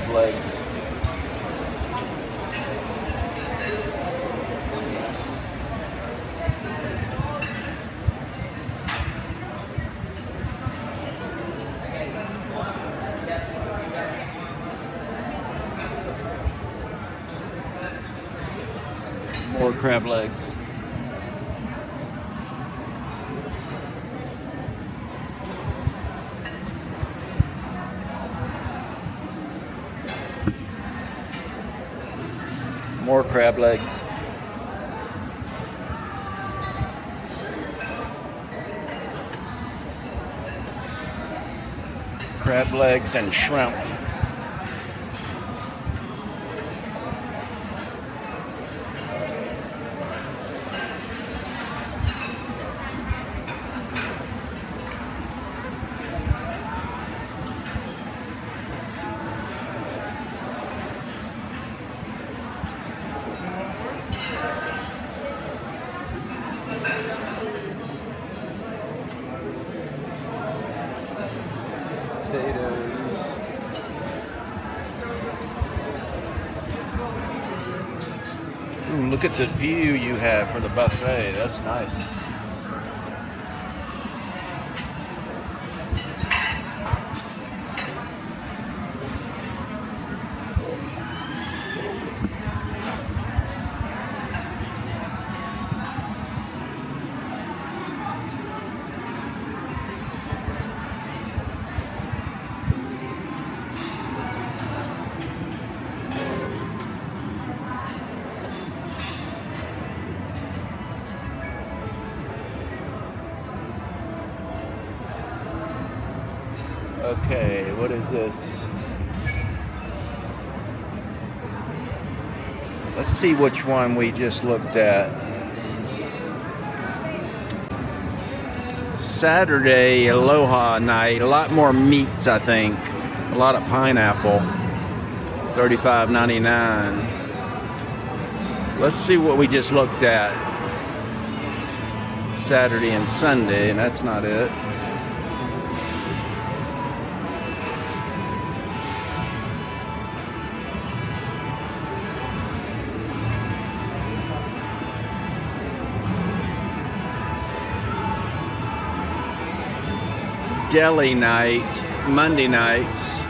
crab legs. More crab legs. More crab legs. Crab legs and shrimp. Potatoes. Ooh, look at the view you have for the buffet. That's nice. Okay, what is this? Let's see which one we just looked at. Saturday Aloha night, a lot more meats, I think. A lot of pineapple. $35.99. Let's see what we just looked at. Saturday and Sunday, and that's not it. Deli night, Monday nights.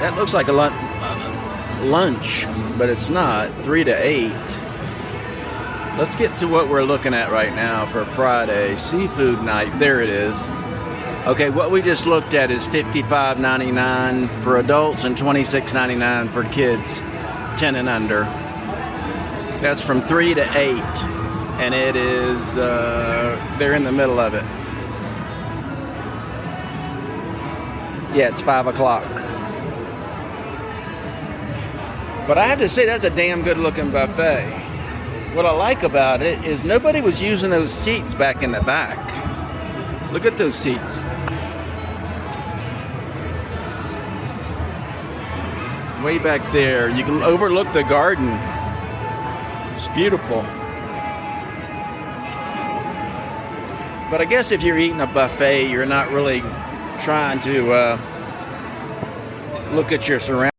That looks like a lunch, but it's not. 3 to 8. Let's get to what we're looking at right now for Friday. Seafood night. There it is. Okay, what we just looked at is $55.99 for adults and $26.99 for kids 10 and under. That's from 3 to 8. And it is, they're in the middle of it. Yeah, it's 5 o'clock. But I have to say, that's a damn good looking buffet. What I like about it is nobody was using those seats back in the back. Look at those seats. Way back there, you can overlook the garden. It's beautiful. But I guess if you're eating a buffet, you're not really trying to look at your surroundings.